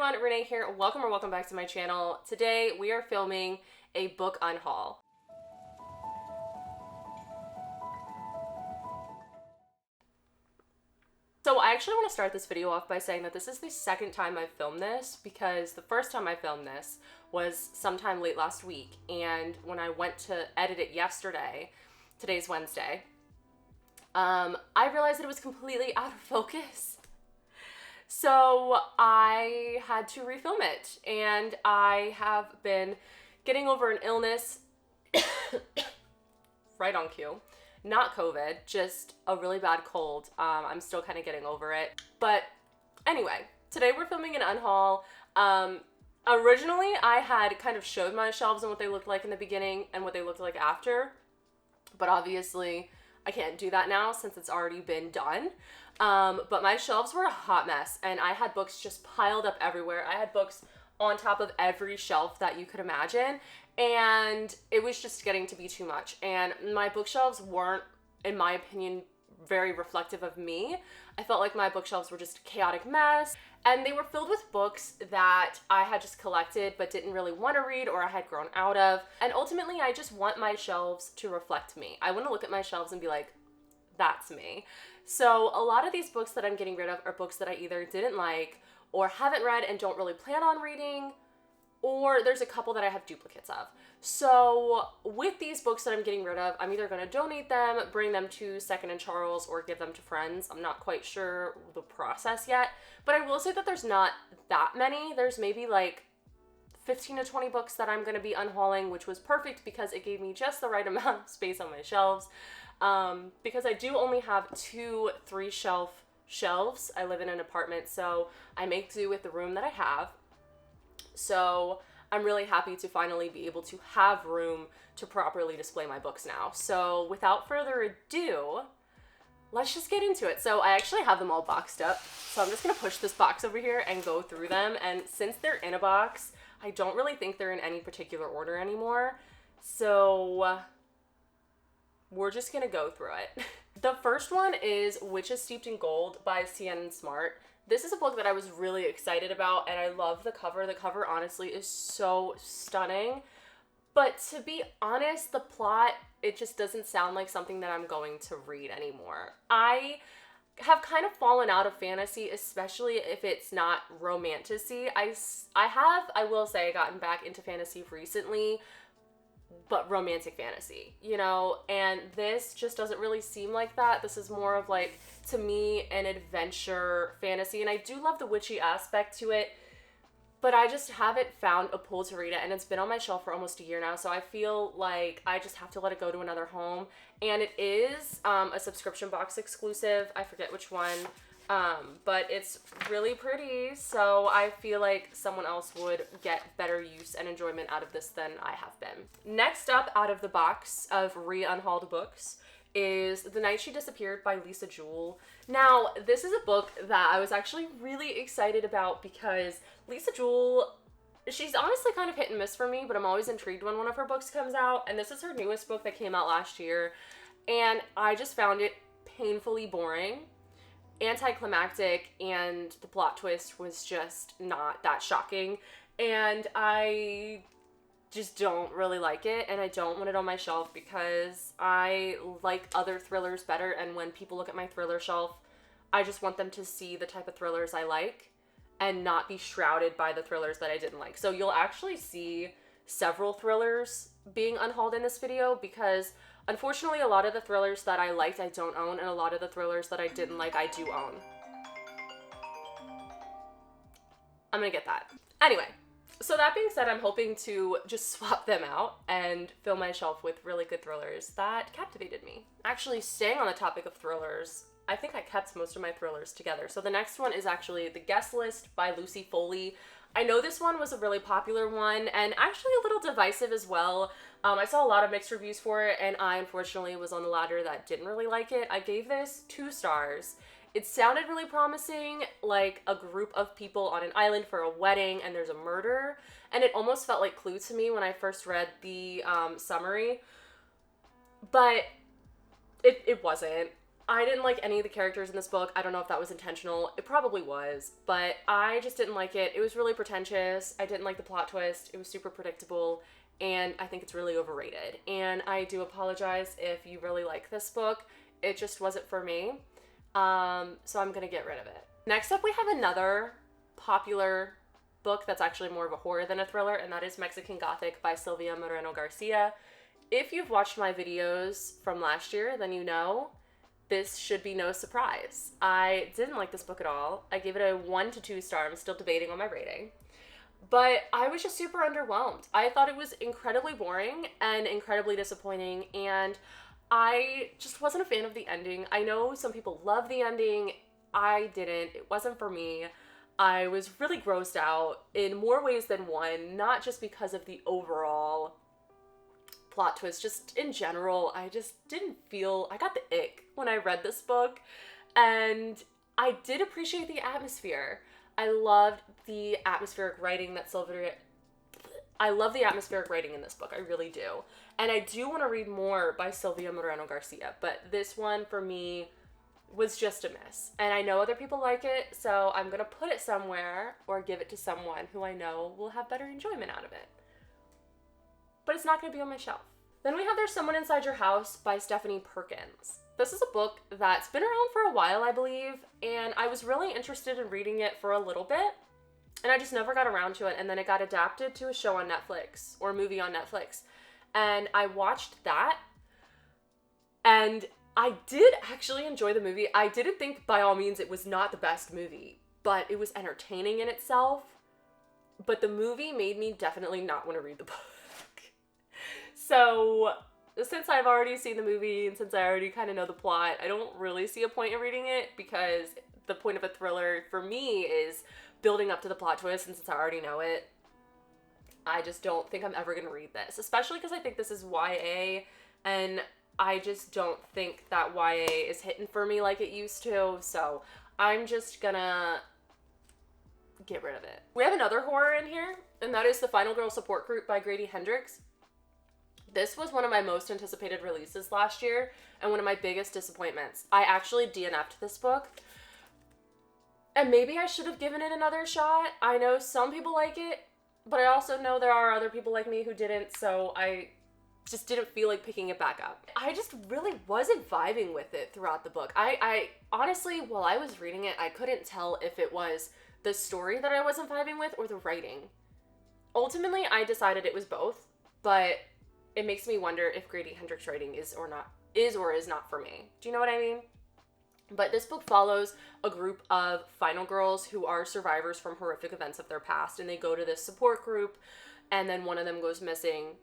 everyone, Renee here. Welcome back to my channel. Today we are filming a book unhaul. So I actually want to start this video off by saying that this is the second time I've filmed this, because the first time I filmed this was sometime late last week, and when I went to edit it yesterday, today's Wednesday, I realized that it was completely out of focus. So I had to refilm it, and I have been getting over an illness right on cue. Not COVID, just a really bad cold. I'm still kind of getting over it. But anyway, today we're filming an unhaul. Originally, I had kind of showed my shelves and what they looked like in the beginning and what they looked like after. But obviously, I can't do that now since it's already been done. But my shelves were a hot mess, and I had books just piled up everywhere. I had books on top of every shelf that you could imagine, and it was just getting to be too much. And my bookshelves weren't, in my opinion, very reflective of me. I felt like my bookshelves were just a chaotic mess, and they were filled with books that I had just collected but didn't really want to read, or I had grown out of. And ultimately, I just want my shelves to reflect me. I want to look at my shelves and be like, that's me. So a lot of these books that I'm getting rid of are books that I either didn't like or haven't read and don't really plan on reading, or there's a couple that I have duplicates of. So with these books that I'm getting rid of, I'm either going to donate them, bring them to Second and Charles, or give them to friends. I'm not quite sure the process yet, but I will say that there's not that many. There's maybe like 15 to 20 books that I'm going to be unhauling, which was perfect because it gave me just the right amount of space on my shelves. Because I do only have 2 3-shelf shelves. I live in an apartment, so I make do with the room that I have. So I'm really happy to finally be able to have room to properly display my books now. So without further ado, let's just get into it. So I actually have them all boxed up. So I'm just going to push this box over here and go through them. And since they're in a box, I don't really think they're in any particular order anymore. So we're just going to go through it. The first one is Witches Steeped in Gold by C.N. Smart. This is a book that I was really excited about, and I love the cover. The cover, honestly, is so stunning. But to be honest, the plot, it just doesn't sound like something that I'm going to read anymore. I have kind of fallen out of fantasy, especially if it's not romantasy. I will say, gotten back into fantasy recently, but romantic fantasy, you know, and this just doesn't really seem like that. This is more of like, to me, an adventure fantasy, and I do love the witchy aspect to it, but I just haven't found a pull to read it, and it's been on my shelf for almost a year now, so I feel like I just have to let it go to another home. And it is a subscription box exclusive. I forget which one, but it's really pretty, so I feel like someone else would get better use and enjoyment out of this than I have been. Next up out of the box of re-unhauled books is The Night She Disappeared by Lisa Jewell. Now, this is a book that I was actually really excited about because Lisa Jewell, she's honestly kind of hit and miss for me, but I'm always intrigued when one of her books comes out, and this is her newest book that came out last year, and I just found it painfully boring, anticlimactic, and the plot twist was just not that shocking, and I just don't really like it, and I don't want it on my shelf because I like other thrillers better, and when people look at my thriller shelf, I just want them to see the type of thrillers I like and not be shrouded by the thrillers that I didn't like. So you'll actually see several thrillers being unhauled in this video because unfortunately a lot of the thrillers that I liked I don't own, and a lot of the thrillers that I didn't like I do own. I'm gonna get that. Anyway, so that being said, I'm hoping to just swap them out and fill my shelf with really good thrillers that captivated me. Actually, staying on the topic of thrillers, I think I kept most of my thrillers together. So the next one is actually The Guest List by Lucy Foley. I know this one was a really popular one and actually a little divisive as well. I saw a lot of mixed reviews for it, and I unfortunately was on the ladder that didn't really like it. I gave this 2 stars. It sounded really promising, like a group of people on an island for a wedding and there's a murder, and it almost felt like Clue to me when I first read the summary, but it wasn't. I didn't like any of the characters in this book. I don't know if that was intentional. It probably was, but I just didn't like it. It was really pretentious. I didn't like the plot twist. It was super predictable, and I think it's really overrated. And I do apologize if you really like this book. It just wasn't for me. So I'm gonna get rid of it. Next up, we have another popular book that's actually more of a horror than a thriller, and that is Mexican Gothic by Silvia Moreno Garcia. If you've watched my videos from last year, then you know this should be no surprise. I didn't like this book at all. I gave it a 1 to 2 star. I'm still debating on my rating. But I was just super underwhelmed. I thought it was incredibly boring and incredibly disappointing, and I just wasn't a fan of the ending. I know some people love the ending. I didn't. It wasn't for me. I was really grossed out in more ways than one, not just because of the overall plot twist, just in general. I just didn't feel, I got the ick when I read this book, and I did appreciate the atmosphere. I loved the atmospheric writing that I love the atmospheric writing in this book, I really do. And I do want to read more by Silvia Moreno Garcia, but this one for me was just a miss. And I know other people like it, so I'm gonna put it somewhere or give it to someone who I know will have better enjoyment out of it. But it's not going to be on my shelf. Then we have There's Someone Inside Your House by Stephanie Perkins. This is a book that's been around for a while, I believe, and I was really interested in reading it for a little bit, and I just never got around to it, and then it got adapted to a show on Netflix, or a movie on Netflix, and I watched that, and I did actually enjoy the movie. I didn't think by all means it was not the best movie, but it was entertaining in itself, but the movie made me definitely not want to read the book. So, since I've already seen the movie and since I already kind of know the plot, I don't really see a point in reading it, because the point of a thriller for me is building up to the plot twist, and since I already know it, I just don't think I'm ever going to read this, especially because I think this is YA, and I just don't think that YA is hitting for me like it used to, so I'm just gonna get rid of it. We have another horror in here, and that is The Final Girl Support Group by Grady Hendrix. This was one of my most anticipated releases last year and one of my biggest disappointments. I actually DNF'd this book, and maybe I should have given it another shot. I know some people like it, but I also know there are other people like me who didn't, so I just didn't feel like picking it back up. I just really wasn't vibing with it throughout the book. I honestly, while I was reading it, I couldn't tell if it was the story that I wasn't vibing with or the writing. Ultimately, I decided it was both, but it makes me wonder if Grady Hendrix writing is or is not for me. Do you know what I mean? But this book follows a group of final girls who are survivors from horrific events of their past, and they go to this support group, and then one of them goes missing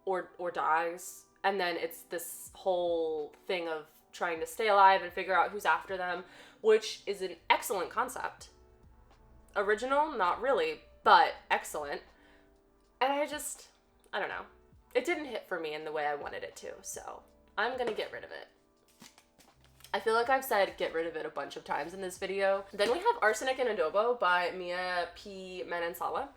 or dies, and then it's this whole thing of trying to stay alive and figure out who's after them, which is an excellent concept. Original? Not really, but excellent. And I don't know. It didn't hit for me in the way I wanted it to, so I'm gonna get rid of it. I feel like I've said get rid of it a bunch of times in this video. Then we have Arsenic and Adobo by Mia P. Manansala.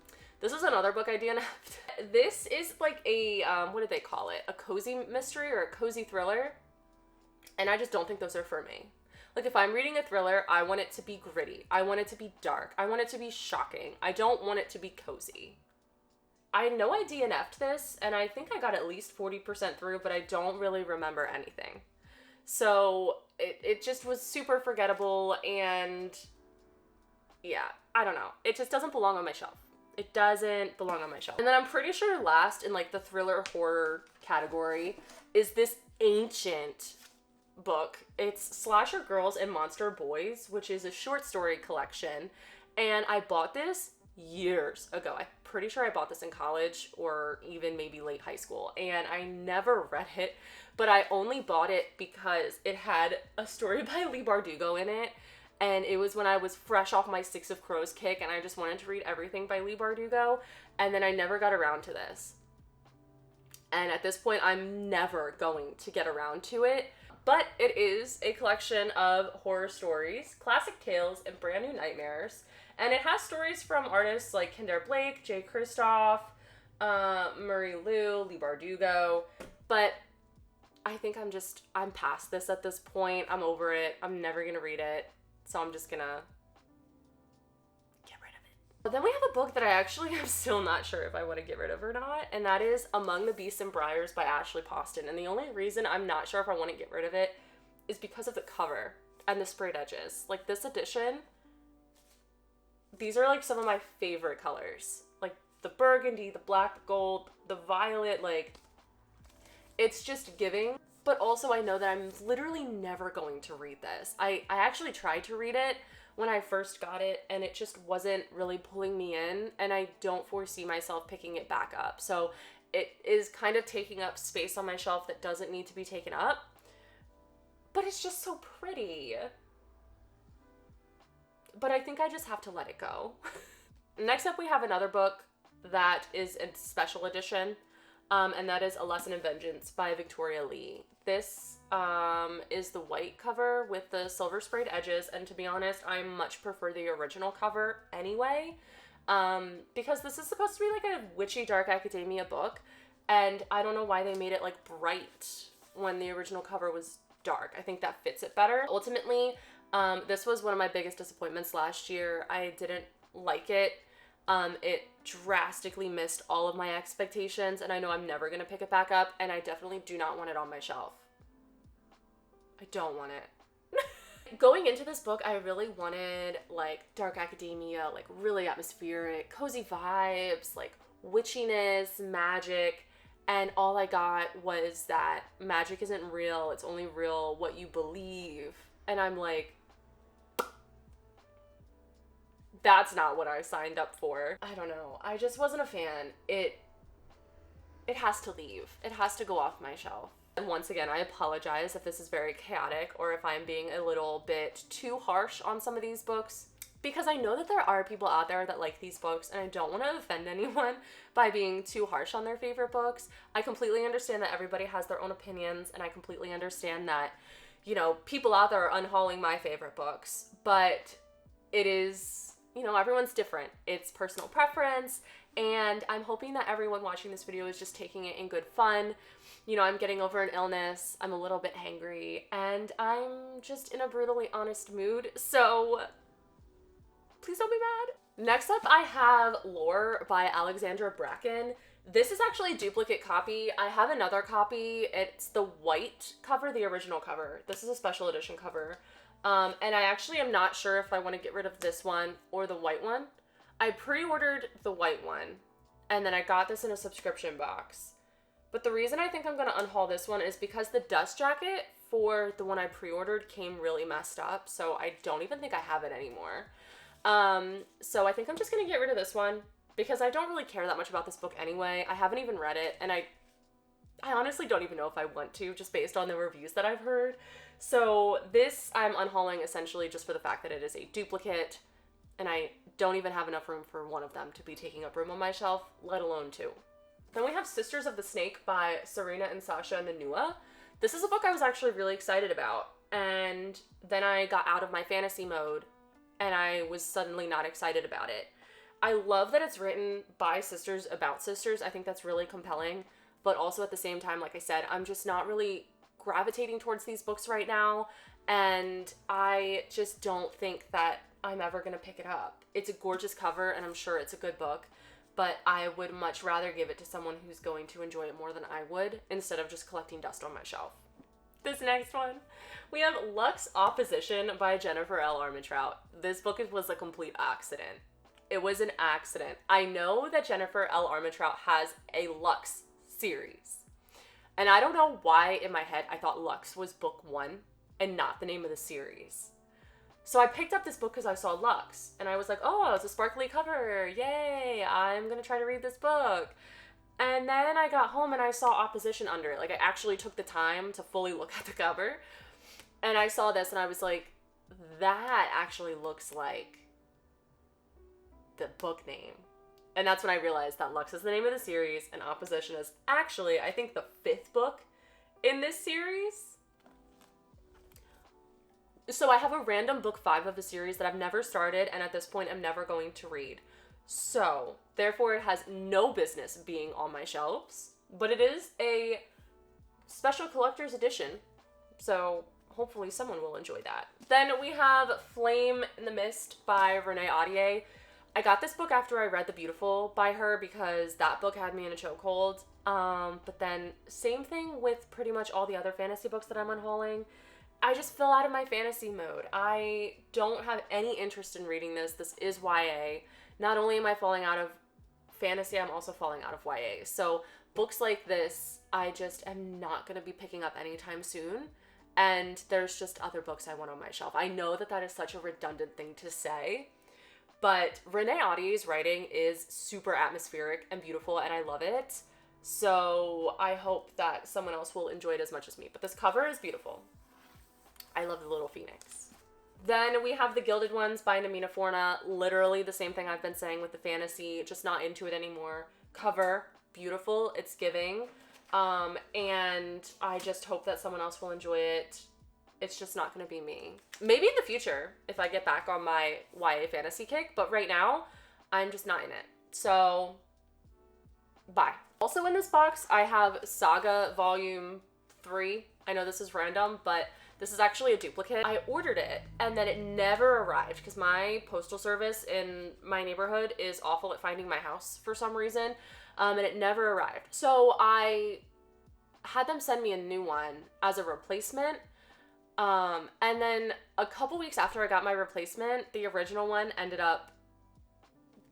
This is another book I DNF'd. This is like a, what do they call it? A cozy mystery or a cozy thriller. And I just don't think those are for me. Like, if I'm reading a thriller, I want it to be gritty. I want it to be dark. I want it to be shocking. I don't want it to be cozy. I know I DNF'd this, and I think I got at least 40% through, but I don't really remember anything. So it just was super forgettable, and yeah, I don't know. It just doesn't belong on my shelf. It doesn't belong on my shelf. And then I'm pretty sure last in like the thriller horror category is this ancient book. It's Slasher Girls and Monster Boys, which is a short story collection, and I bought this years ago. I'm pretty sure I bought this in college or even maybe late high school, and I never read it, but I only bought it because it had a story by Leigh Bardugo in it, and it was when I was fresh off my Six of Crows kick, and I just wanted to read everything by Leigh Bardugo, and then I never got around to this. And at this point, I'm never going to get around to it, but it is a collection of horror stories, classic tales, and brand new nightmares. And it has stories from artists like Kinder Blake, Jay Kristoff, Murray Liu, Leigh Bardugo. But I think I'm past this at this point. I'm over it. I'm never gonna read it. So I'm just gonna get rid of it. But then we have a book that I actually am still not sure if I want to get rid of or not, and that is Among the Beasts and Briars by Ashley Poston. And the only reason I'm not sure if I want to get rid of it is because of the cover and the sprayed edges. Like, this edition, these are like some of my favorite colors. Like the burgundy, the black gold, the violet, like, it's just giving. But also I know that I'm literally never going to read this. I actually tried to read it when I first got it, and it just wasn't really pulling me in, and I don't foresee myself picking it back up. So it is kind of taking up space on my shelf that doesn't need to be taken up, but it's just so pretty. But I think I just have to let it go. Next up, we have another book that is a special edition, and that is A Lesson in Vengeance by Victoria Lee. This is the white cover with the silver sprayed edges, and to be honest, I much prefer the original cover anyway, because this is supposed to be like a witchy dark academia book, and I don't know why they made it like bright when the original cover was dark. I think that fits it better. Ultimately, this was one of my biggest disappointments last year. I didn't like it. It drastically missed all of my expectations, and I know I'm never gonna pick it back up, and I definitely do not want it on my shelf. I don't want it. Going into this book, I really wanted like dark academia, like really atmospheric, cozy vibes, like witchiness, magic, and all I got was that magic isn't real, it's only real what you believe. And I'm like, that's not what I signed up for. I don't know. I just wasn't a fan. It has to leave. It has to go off my shelf. And once again, I apologize if this is very chaotic or if I'm being a little bit too harsh on some of these books, because I know that there are people out there that like these books, and I don't want to offend anyone by being too harsh on their favorite books. I completely understand that everybody has their own opinions, and I completely understand that, you know, people out there are unhauling my favorite books, but it is, you know, everyone's different. It's personal preference, and I'm hoping that everyone watching this video is just taking it in good fun. You know, I'm getting over an illness, I'm a little bit hangry, and I'm just in a brutally honest mood, so please don't be mad. Next up, I have Lore by Alexandra Bracken. This is actually a duplicate copy. I have another copy. It's the white cover, the original cover. This is a special edition cover. And I actually am not sure if I want to get rid of this one or the white one. I pre-ordered the white one, and then I got this in a subscription box. But the reason I think I'm going to unhaul this one is because the dust jacket for the one I pre-ordered came really messed up, so I don't even think I have it anymore. So I think I'm just going to get rid of this one, because I don't really care that much about this book anyway. I haven't even read it, and I honestly don't even know if I want to, just based on the reviews that I've heard. So this I'm unhauling essentially just for the fact that it is a duplicate, and I don't even have enough room for one of them to be taking up room on my shelf, let alone two. Then we have Sisters of the Snake by Serena and Sasha Nanua. This is a book I was actually really excited about, and then I got out of my fantasy mode, and I was suddenly not excited about it. I love that it's written by sisters about sisters. I think that's really compelling, but also at the same time, like I said, I'm just not really gravitating towards these books right now, and I just don't think that I'm ever gonna pick it up. It's a gorgeous cover, and I'm sure it's a good book, but I would much rather give it to someone who's going to enjoy it more than I would, instead of just collecting dust on my shelf. This next one, we have Lux Opposition by Jennifer L. Armentrout. This book was a complete accident. It was an accident. I know that Jennifer L. Armentrout has a Lux series, and I don't know why in my head I thought Lux was book one and not the name of the series. So I picked up this book because I saw Lux, and I was like, oh, it's a sparkly cover, yay, I'm gonna try to read this book. And then I got home and I saw Opposition under it. Like, I actually took the time to fully look at the cover, and I saw this and I was like, that actually looks like the book name. And that's when I realized that Lux is the name of the series, and Opposition is actually, I think, the 5th book in this series. So I have a random book 5 of the series that I've never started, and at this point I'm never going to read. So, therefore it has no business being on my shelves, but it is a special collector's edition. So hopefully someone will enjoy that. Then we have Flame in the Mist by Renee Ahdieh. I got this book after I read The Beautiful by her because that book had me in a chokehold. But then same thing with pretty much all the other fantasy books that I'm unhauling. I just fell out of my fantasy mode. I don't have any interest in reading this. This is YA. Not only am I falling out of fantasy, I'm also falling out of YA. So books like this, I just am not going to be picking up anytime soon. And there's just other books I want on my shelf. I know that that is such a redundant thing to say, but Renee Ahdieh's writing is super atmospheric and beautiful, and I love it. So I hope that someone else will enjoy it as much as me. But this cover is beautiful. I love the little phoenix. Then we have The Gilded Ones by Namina Forna. Literally the same thing I've been saying with the fantasy, just not into it anymore. Cover, beautiful, it's giving. And I just hope that someone else will enjoy it. It's just not going to be me. Maybe in the future, if I get back on my YA fantasy kick, but right now, I'm just not in it. So, bye. Also in this box, I have Saga Volume 3. I know this is random, but this is actually a duplicate. I ordered it, and then it never arrived because my postal service in my neighborhood is awful at finding my house for some reason, and it never arrived. So I had them send me a new one as a replacement, and then a couple weeks after I got my replacement, the original one ended up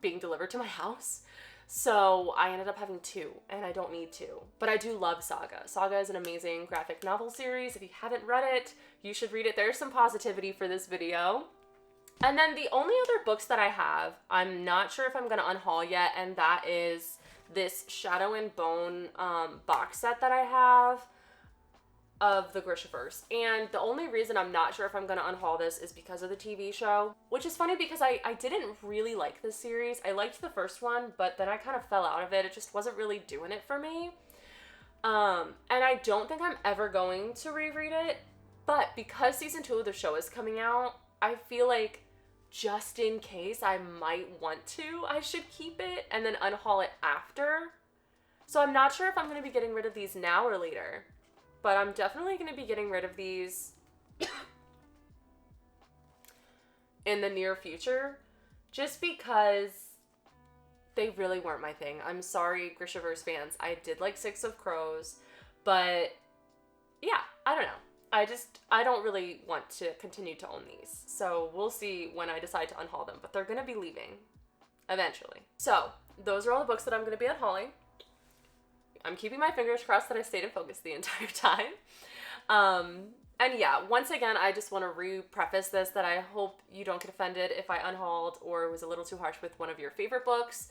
being delivered to my house. So I ended up having two, and I don't need two. But I do love Saga. Saga is an amazing graphic novel series. If you haven't read it, you should read it. There's some positivity for this video. And then the only other books that I have, I'm not sure if I'm going to unhaul yet, and that is this Shadow and Bone box set that I have of the Grishaverse. And the only reason I'm not sure if I'm going to unhaul this is because of the TV show, which is funny because I didn't really like this series. I liked the first one, but then I kind of fell out of it. It just wasn't really doing it for me. And I don't think I'm ever going to reread it, but because season 2 of the show is coming out, I feel like just in case I might want to, I should keep it and then unhaul it after. So I'm not sure if I'm going to be getting rid of these now or later. But I'm definitely going to be getting rid of these in the near future, just because they really weren't my thing. I'm sorry, Grishaverse fans. I did like Six of Crows, but yeah, I don't know. I don't really want to continue to own these. So we'll see when I decide to unhaul them, but they're going to be leaving eventually. So those are all the books that I'm going to be unhauling. I'm keeping my fingers crossed that I stayed in focus the entire time. And yeah, once again, I just want to re-preface this that I hope you don't get offended if I unhauled or was a little too harsh with one of your favorite books.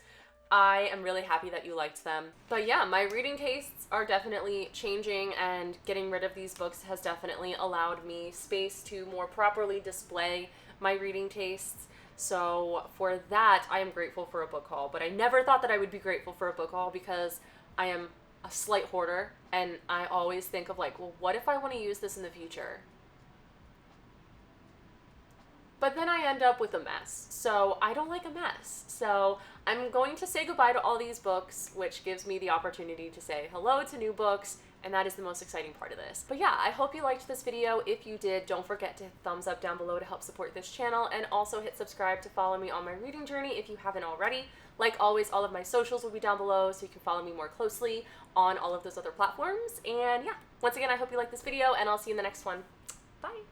I am really happy that you liked them. But yeah, my reading tastes are definitely changing, and getting rid of these books has definitely allowed me space to more properly display my reading tastes. So for that, I am grateful for a book haul. But I never thought that I would be grateful for a book haul because I am a slight hoarder, and I always think of like, well, what if I want to use this in the future? But then I end up with a mess. So I don't like a mess. So I'm going to say goodbye to all these books, which gives me the opportunity to say hello to new books, and that is the most exciting part of this. But yeah, I hope you liked this video. If you did, don't forget to hit thumbs up down below to help support this channel, and also hit subscribe to follow me on my reading journey if you haven't already. Like always, all of my socials will be down below so you can follow me more closely on all of those other platforms. And yeah, once again, I hope you liked this video, and I'll see you in the next one. Bye!